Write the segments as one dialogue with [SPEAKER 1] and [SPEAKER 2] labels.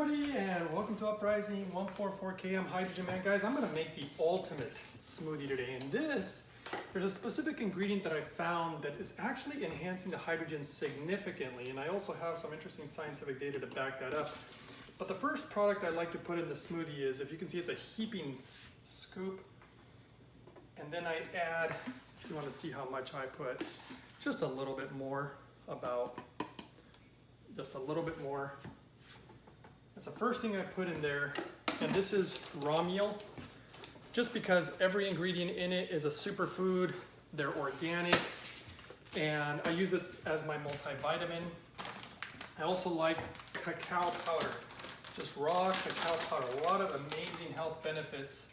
[SPEAKER 1] everybody, and welcome to Uprising 144K. I'm Hydrogen Man. Guys, I'm going to make the ultimate smoothie today. And there's a specific ingredient that I found that is actually enhancing the hydrogen significantly. And I also have some interesting scientific data to back that up. But the first product I'd like to put in the smoothie is, if you can see, it's a heaping scoop. And then I add, if you want to see how much I put, just a little bit more, just a little bit more. That's the first thing I put in there, and this is raw meal, just because every ingredient in it is a superfood, they're organic, and I use this as my multivitamin. I also like cacao powder, just raw cacao powder. A lot of amazing health benefits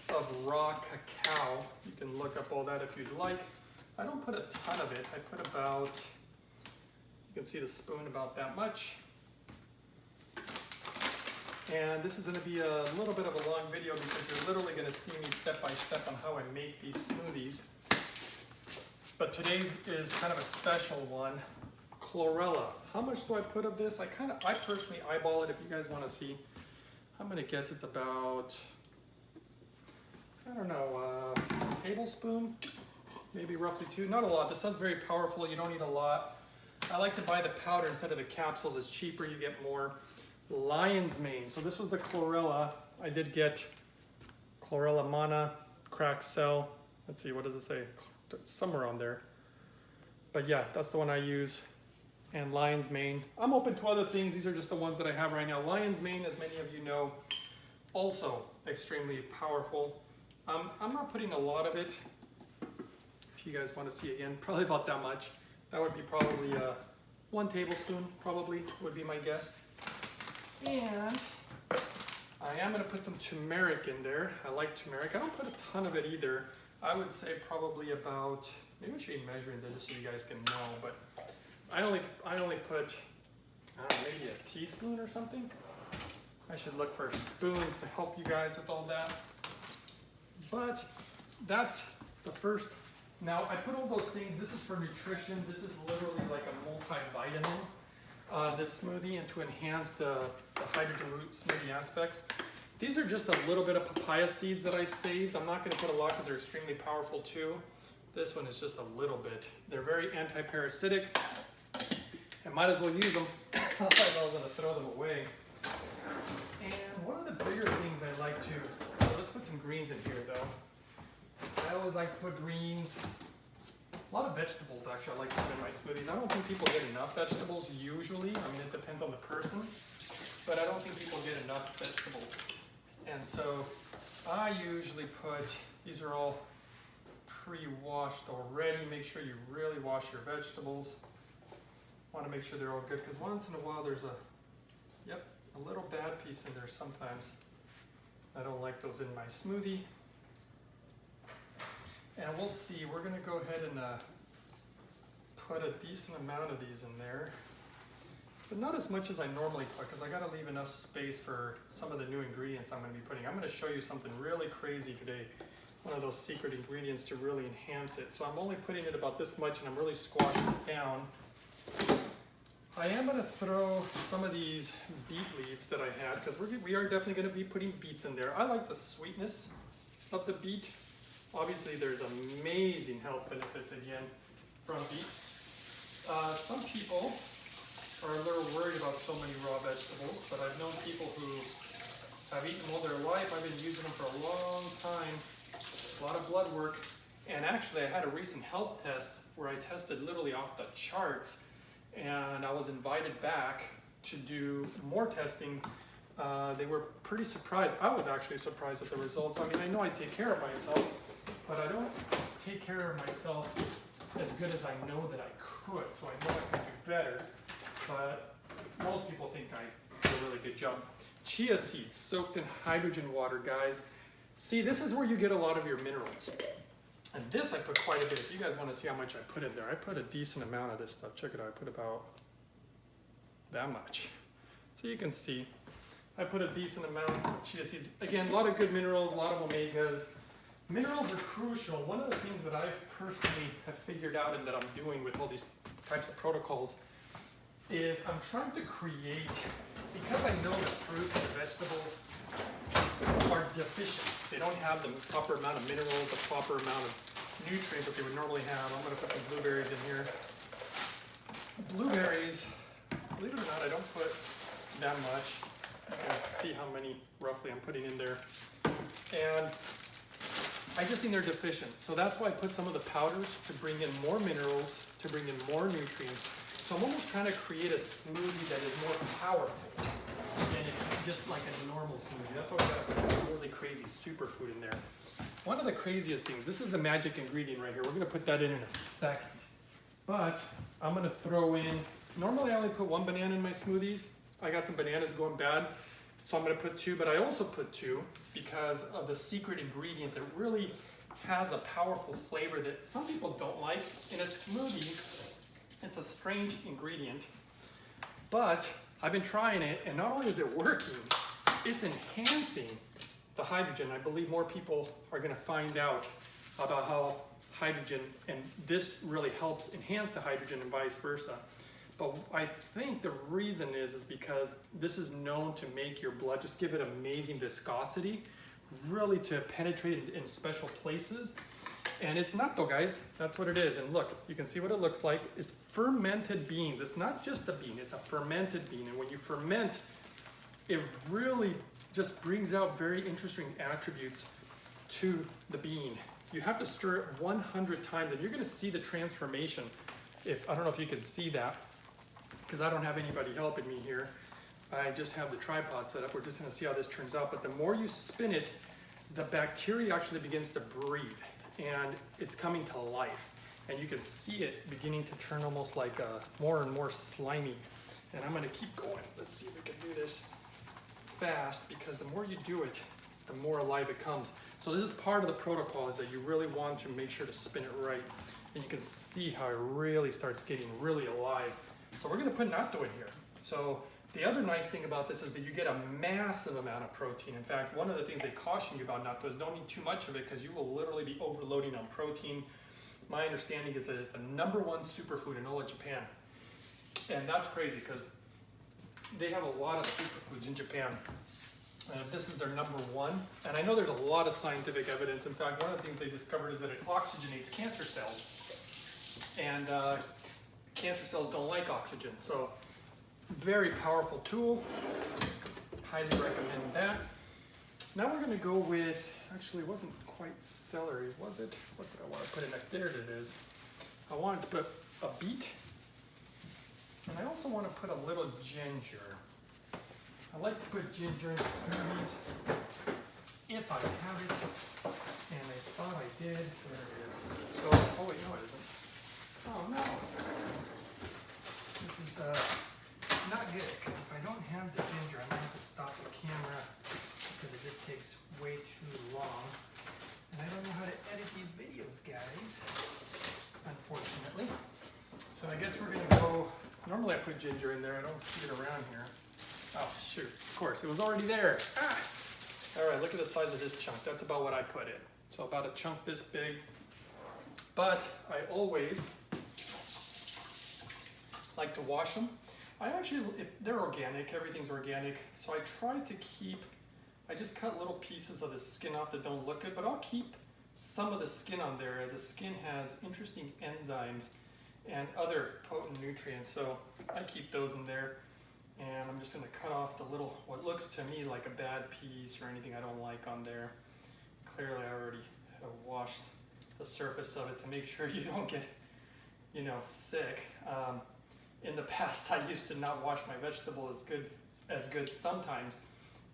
[SPEAKER 1] of raw cacao. You can look up all that if you'd like. I don't put a ton of it. I put about, you can see the spoon, about that much. And this is going to be a little bit of a long video because you're literally going to see me step by step on how I make these smoothies. But today's is kind of a special one. Chlorella. How much do I put of this? I personally eyeball it if you guys want to see. I'm going to guess it's about, I don't know, a tablespoon, maybe roughly two. Not a lot. This stuff's very powerful. You don't need a lot. I like to buy the powder instead of the capsules. It's cheaper. You get more. Lion's mane. So this was the chlorella. I did get chlorella mana, cracked cell. Let's see, what does it say? It's somewhere on there. But yeah, that's the one I use. And lion's mane. I'm open to other things. These are just the ones that I have right now. Lion's mane, as many of you know, also extremely powerful. I'm not putting a lot of it. If you guys want to see again, probably about that much. That would be probably 1 tablespoon, probably would be my guess. And I am going to put some turmeric in there. I like turmeric. I don't put a ton of it either. I would say probably about, maybe I should be measuring this just so you guys can know, but I only put, I don't know, maybe a teaspoon or something. I should look for spoons to help you guys with all that. But that's the first. Now I put all those things, this is for nutrition. This is literally like a multivitamin. This smoothie, and to enhance the hydrogen root smoothie aspects. These are just a little bit of papaya seeds that I saved. I'm not going to put a lot because they're extremely powerful too. This one is just a little bit. They're very anti-parasitic. I might as well use them. Otherwise I was going to throw them away. And one of the bigger things I like to, let's put some greens in here though. I always like to put greens. A lot of vegetables, actually, I like to put in my smoothies. I don't think people get enough vegetables usually. I mean, it depends on the person, but I don't think people get enough vegetables. And so I usually put, these are all pre-washed already. Make sure you really wash your vegetables. Want to make sure they're all good, because once in a while there's a little bad piece in there sometimes. I don't like those in my smoothie. And we'll see, we're going to go ahead and put a decent amount of these in there. But not as much as I normally put, because I got to leave enough space for some of the new ingredients I'm going to be putting. I'm going to show you something really crazy today. One of those secret ingredients to really enhance it. So I'm only putting it about this much, and I'm really squashing it down. I am going to throw some of these beet leaves that I had, because we are definitely going to be putting beets in there. I like the sweetness of the beet. Obviously, there's amazing health benefits, again, from beets. Some people are a little worried about so many raw vegetables, but I've known people who have eaten them all their life. I've been using them for a long time, a lot of blood work. And actually, I had a recent health test where I tested literally off the charts, and I was invited back to do more testing. They were pretty surprised. I was actually surprised at the results. I mean, I know I take care of myself, but I don't take care of myself as good as I know that I could. So I know I can do better, but most people think I do a really good job. Chia seeds soaked in hydrogen water, guys. See, this is where you get a lot of your minerals. And this I put quite a bit. If you guys want to see how much I put in there, I put a decent amount of this stuff. Check it out, I put about that much. So you can see, I put a decent amount of chia seeds. Again, a lot of good minerals, a lot of omegas. Minerals are crucial. One of the things that I personally have figured out and that I'm doing with all these types of protocols is I'm trying to create, because I know that deficient. They don't have the proper amount of minerals, the proper amount of nutrients that they would normally have. I'm going to put some blueberries in here. Blueberries, believe it or not, I don't put that much. You can see how many roughly I'm putting in there. And I just think they're deficient. So that's why I put some of the powders to bring in more minerals, to bring in more nutrients. So I'm almost trying to create a smoothie that is more powerful than just like a normal smoothie. That's why we got to put really crazy superfood in there. One of the craziest things, this is the magic ingredient right here. We're going to put that in a second. But I'm going to throw in, normally I only put 1 banana in my smoothies. I got some bananas going bad, so I'm going to put 2, but I also put 2 because of the secret ingredient that really has a powerful flavor that some people don't like. In a smoothie, it's a strange ingredient, but I've been trying it, and not only is it working, it's enhancing the hydrogen. I believe more people are going to find out about how hydrogen, and this really helps enhance the hydrogen and vice versa. But I think the reason is because this is known to make your blood, just give it amazing viscosity, really to penetrate in special places. And it's not though, guys, that's what it is. And look, you can see what it looks like. It's fermented beans. It's not just a bean, it's a fermented bean. And when you ferment, it really just brings out very interesting attributes to the bean. You have to stir it 100 times, and you're gonna see the transformation. I don't know if you can see that, because I don't have anybody helping me here. I just have the tripod set up. We're just gonna see how this turns out. But the more you spin it, the bacteria actually begins to breathe, and it's coming to life. And you can see it beginning to turn almost like more and more slimy. And I'm gonna keep going. Let's see if we can do this fast, because the more you do it, the more alive it comes. So this is part of the protocol, is that you really want to make sure to spin it right. And you can see how it really starts getting really alive. So we're gonna put natto in here. So the other nice thing about this is that you get a massive amount of protein. In fact, one of the things they caution you about natto is don't eat too much of it, because you will literally be overloading on protein. My understanding is that it's the #1 superfood in all of Japan. And that's crazy, because they have a lot of superfoods in Japan. And this is their #1. And I know there's a lot of scientific evidence. In fact, one of the things they discovered is that it oxygenates cancer cells. And cancer cells don't like oxygen. So very powerful tool. Highly recommend that. Now we're going to go with, actually it wasn't quite celery, was it? What did I want to put in next? There it is. I wanted to put a beet. And I also want to put a little ginger. I like to put ginger in smoothies if I have it, and I thought I did. There it is. So, oh wait, no it isn't. Oh no. This is not good. If I don't have the ginger, I might have to stop the camera because it just takes way too long. And I don't know how to edit these videos, guys, unfortunately. So I guess we're gonna go, normally I put ginger in there, I don't see it around here. Oh, shoot, of course, it was already there. Ah! All right, look at the size of this chunk. That's about what I put in. So about a chunk this big. But I always like to wash them. I actually, if they're organic, everything's organic. So I try to keep, I just cut little pieces of the skin off that don't look good, but I'll keep some of the skin on there, as the skin has interesting enzymes and other potent nutrients. So I keep those in there. And I'm just gonna cut off the little, what looks to me like a bad piece or anything I don't like on there. Clearly I already have washed the surface of it to make sure you don't get, sick. In the past I used to not wash my vegetable as good sometimes,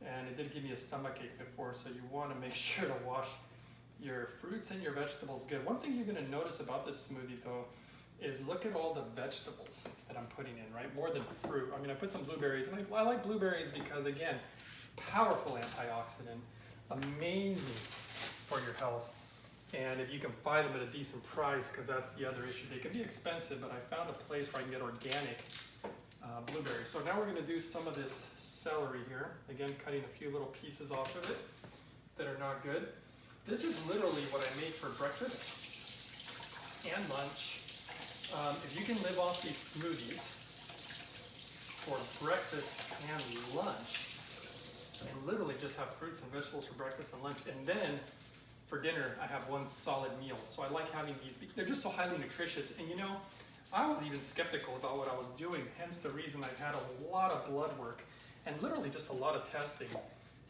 [SPEAKER 1] and it did give me a stomachache before, so you wanna make sure to wash your fruits and your vegetables good. One thing you're gonna notice about this smoothie though, is look at all the vegetables that I'm putting in, right? More than fruit. I mean, I put some blueberries, and I like blueberries because, again, powerful antioxidant, amazing for your health. And if you can buy them at a decent price, because that's the other issue. They can be expensive, but I found a place where I can get organic blueberries. So now we're gonna do some of this celery here. Again, cutting a few little pieces off of it that are not good. This is literally what I made for breakfast and lunch. If you can live off these smoothies for breakfast and lunch, and literally just have fruits and vegetables for breakfast and lunch. And then for dinner, I have one solid meal. So I like having these. They're just so highly nutritious. And you know, I was even skeptical about what I was doing, hence the reason I've had a lot of blood work and literally just a lot of testing.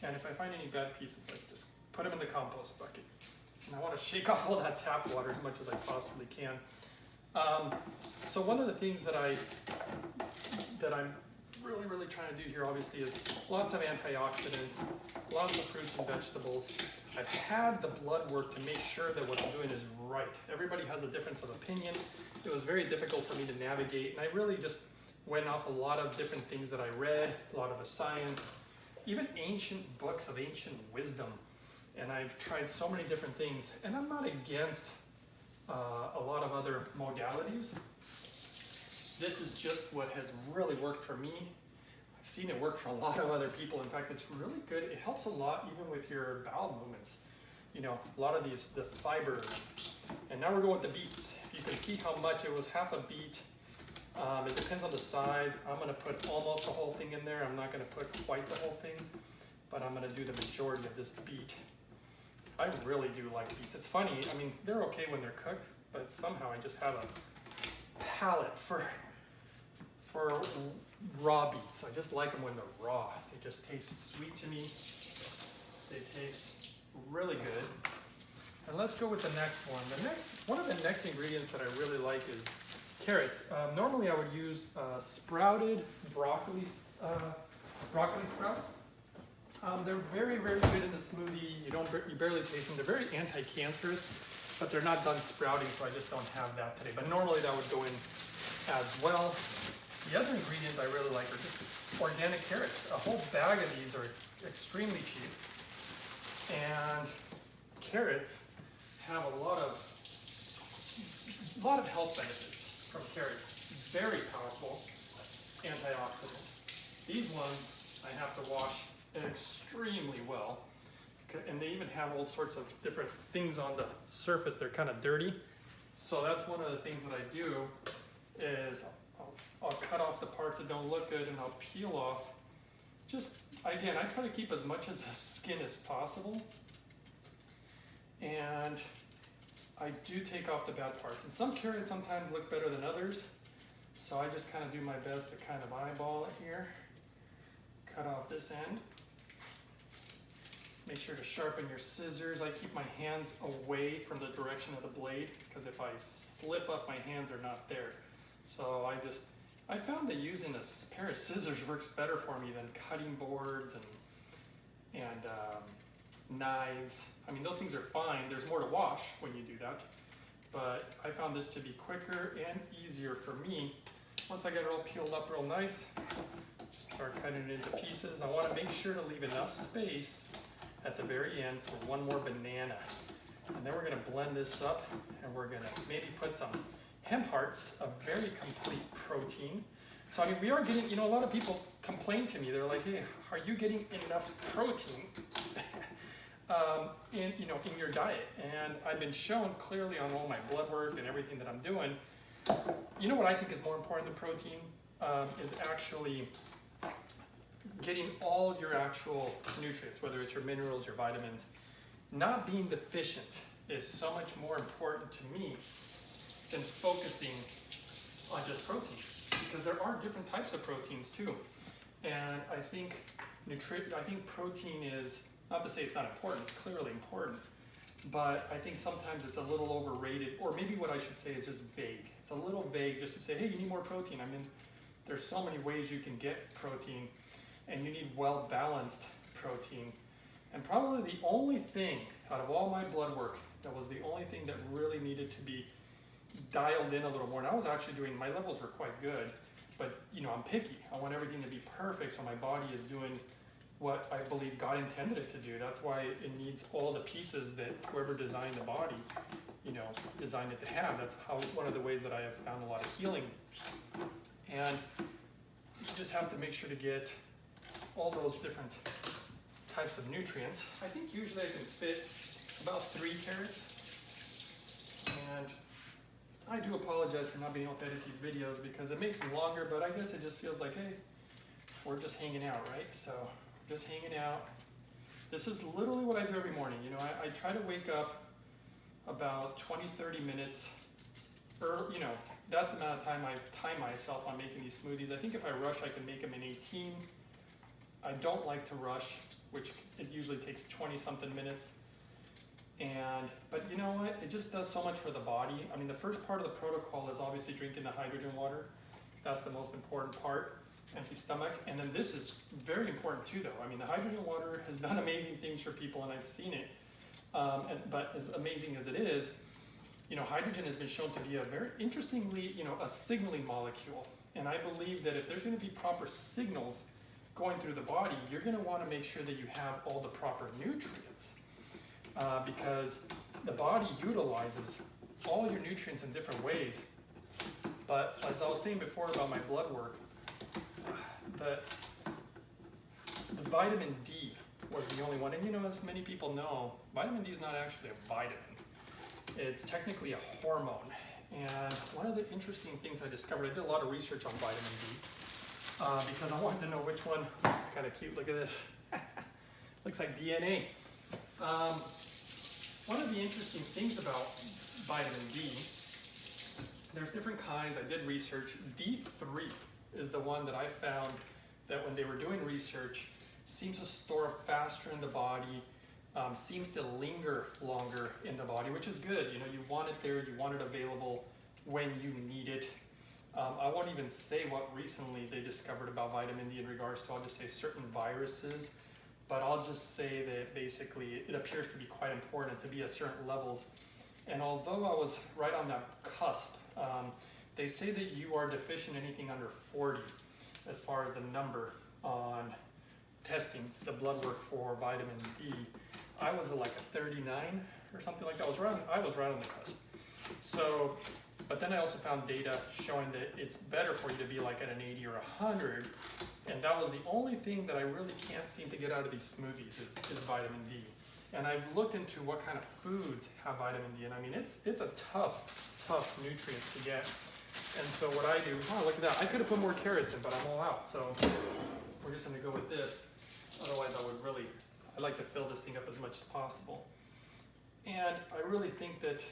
[SPEAKER 1] And if I find any bad pieces, I just put them in the compost bucket. And I want to shake off all that tap water as much as I possibly can. So one of the things that I'm really trying to do here, obviously, is lots of antioxidants, lots of fruits and vegetables. I've had the blood work to make sure that what I'm doing is right. Everybody has a difference of opinion. It was very difficult for me to navigate, and I really just went off a lot of different things that I read, a lot of the science, even ancient books of ancient wisdom. And I've tried so many different things, and I'm not against a lot of other modalities. This is just what has really worked for me. I've seen it work for a lot of other people. In fact, it's really good. It helps a lot even with your bowel movements. You know, a lot of these, the fibers. And now we're going with the beets. You can see how much it was, half a beet. It depends on the size. I'm going to put almost the whole thing in there. I'm not going to put quite the whole thing, but I'm going to do the majority of this beet. I really do like beets. It's funny, I mean, they're okay when they're cooked, but somehow I just have a palate for raw beets. I just like them when they're raw. They just taste sweet to me. They taste really good. And let's go with the next one. One of the next ingredients that I really like is carrots. Normally I would use sprouted broccoli sprouts. They're very good in the smoothie. You barely taste them. They're very anti-cancerous, but they're not done sprouting, so I just don't have that today. But normally that would go in as well. The other ingredient I really like are just organic carrots. A whole bag of these are extremely cheap. And carrots have a lot of health benefits from carrots. Very powerful antioxidant. These ones I have to wash extremely well, and they even have all sorts of different things on the surface. They're kind of dirty, so that's one of the things that I do is I'll cut off the parts that don't look good, and I'll peel off. Just again, I try to keep as much as the skin as possible, and I do take off the bad parts. And some carrots sometimes look better than others, so I just kind of do my best to kind of eyeball it here. Cut off this end. Make sure to sharpen your scissors. I keep my hands away from the direction of the blade, because if I slip up, my hands are not there. So I found that using a pair of scissors works better for me than cutting boards and knives. I mean, those things are fine. There's more to wash when you do that. But I found this to be quicker and easier for me. Once I get it all peeled up real nice, just start cutting it into pieces. I want to make sure to leave enough space at the very end for one more banana. And then we're going to blend this up, and we're going to maybe put some hemp hearts, a very complete protein. So I mean, we are getting, you know, a lot of people complain to me. They're like, hey, are you getting enough protein in your diet? And I've been shown clearly on all my blood work and everything that I'm doing. You know what I think is more important than protein is actually getting all your actual nutrients, whether it's your minerals, your vitamins. Not being deficient is so much more important to me than focusing on just protein, because there are different types of proteins too. And I think protein is, not to say it's not important, it's clearly important, but I think sometimes it's a little overrated, or maybe what I should say is just vague. It's a little vague just to say, hey, you need more protein. I mean, there's so many ways you can get protein, and you need well-balanced protein. And probably the only thing out of all my blood work that was the only thing that really needed to be dialed in a little more, and I was actually doing, my levels were quite good, but you know, I'm picky. I want everything to be perfect, so my body is doing what I believe God intended it to do. That's why it needs all the pieces that whoever designed the body, you know, designed it to have. That's how, one of the ways that I have found a lot of healing. And you just have to make sure to get all those different types of nutrients. I think usually I can fit about 3 carrots. And I do apologize for not being able to edit these videos because it makes them longer, but I guess it just feels like, hey, we're just hanging out, right? So just hanging out. This is literally what I do every morning. You know, I try to wake up about 20, 30 minutes early. You know, that's the amount of time I time myself on making these smoothies. I think if I rush, I can make them in 18. I don't like to rush, which it usually takes 20 something minutes. But you know what, it just does so much for the body. I mean, the first part of the protocol is obviously drinking the hydrogen water. That's the most important part, empty stomach. And then this is very important too though. I mean, the hydrogen water has done amazing things for people and I've seen it. But as amazing as it is, you know, hydrogen has been shown to be a very interestingly, you know, a signaling molecule. And I believe that if there's gonna be proper signals going through the body, you're gonna wanna make sure that you have all the proper nutrients. Because the body utilizes all your nutrients in different ways. But as I was saying before about my blood work, the vitamin D was the only one. And you know, as many people know, vitamin D is not actually a vitamin. It's technically a hormone. And one of the interesting things I discovered, I did a lot of research on vitamin D because I wanted to know which one. This is kind of cute, look at this. Looks like DNA. One of the interesting things about vitamin D, there's different kinds. I did research. D3 is the one that I found that when they were doing research, seems to store faster in the body, seems to linger longer in the body, which is good. You know, you want it there, you want it available when you need it. I won't even say what recently they discovered about vitamin D in regards to, I'll just say certain viruses. But I'll just say that basically it appears to be quite important to be at certain levels. And although I was right on that cusp, they say that you are deficient anything under 40 as far as the number on testing the blood work for vitamin D. I was like a 39 or something like that. I was right on the cusp. So, but then I also found data showing that it's better for you to be like at an 80 or 100. And that was the only thing that I really can't seem to get out of these smoothies is vitamin D. And I've looked into what kind of foods have vitamin D, and I mean, it's a tough nutrient to get. And so what I do, oh, look at that. I could have put more carrots in, but I'm all out. So we're just gonna go with this. Otherwise I'd like to fill this thing up as much as possible. And I really think that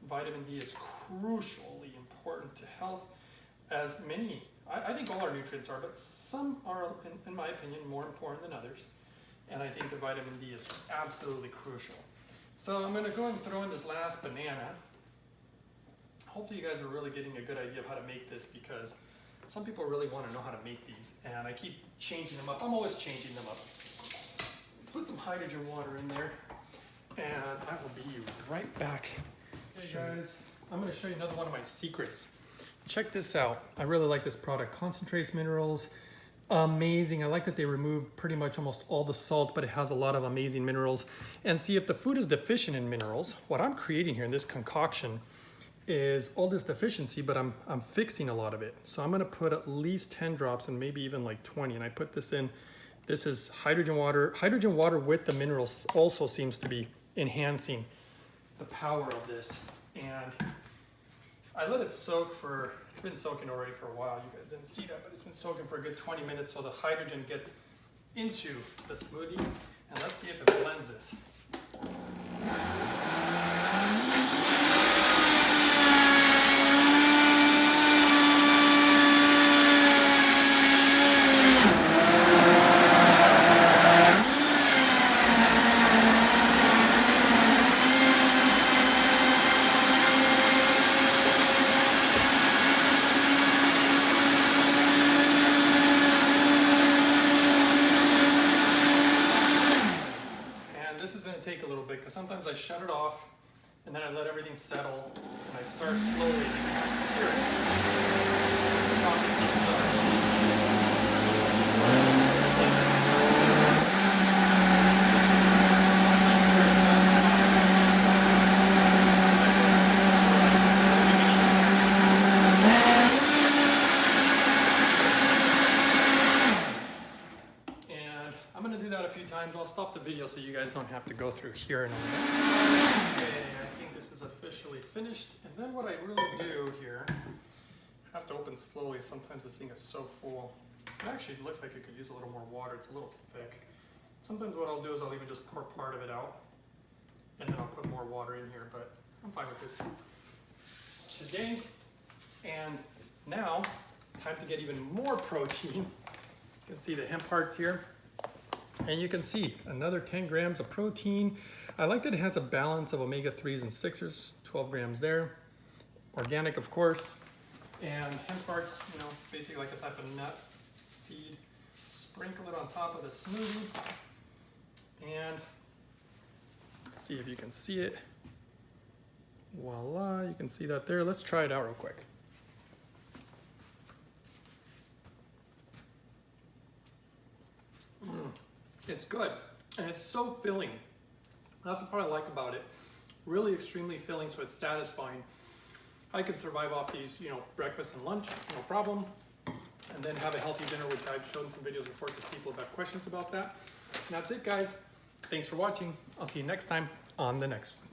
[SPEAKER 1] vitamin D is crucially important to health, as many, I think all our nutrients are, but some are, in my opinion, more important than others. And I think the vitamin D is absolutely crucial. So I'm gonna go ahead and throw in this last banana. Hopefully you guys are really getting a good idea of how to make this, because some people really wanna know how to make these, and I keep changing them up. I'm always changing them up. Let's put some hydrogen water in there, and I will be right back. Hey guys, I'm gonna show you another one of my secrets. Check this out. I really like this product. Concentrates minerals, amazing. I like that they remove pretty much almost all the salt, but it has a lot of amazing minerals. And see, if the food is deficient in minerals, what I'm creating here in this concoction is all this deficiency, but I'm fixing a lot of it. So I'm gonna put at least 10 drops and maybe even like 20. And I put this in, this is hydrogen water. Hydrogen water with the minerals also seems to be enhancing the power of this. And I let it soak for, it's been soaking already for a while. You guys didn't see that, but it's been soaking for a good 20 minutes so the hydrogen gets into the smoothie. And let's see if it blends this. Take a little bit, because sometimes I shut it off and then I let everything settle and I start slowly and you can hear it. And I'm going to do that a few times. I'll stop the video so you guys don't have to go through here and all that. Okay, I think this is officially finished. And then what I really do here, I have to open slowly. Sometimes this thing is so full. It actually looks like it could use a little more water. It's a little thick. Sometimes what I'll do is I'll even just pour part of it out, and then I'll put more water in here, but I'm fine with this today. And now, time to get even more protein. You can see the hemp hearts here. And you can see another 10 grams of protein. I like that it has a balance of omega-3s and 6s, 12 grams there. Organic, of course. And hemp hearts, you know, basically like a type of nut, seed. Sprinkle it on top of the smoothie. And let's see if you can see it. Voila, you can see that there. Let's try it out real quick. It's good, and it's so filling. That's the part I like about it. Really extremely filling, so it's satisfying. I could survive off these, you know, breakfast and lunch, no problem. And then have a healthy dinner, which I've shown some videos before because people have questions about that. And that's it, guys. Thanks for watching. I'll see you next time on the next one.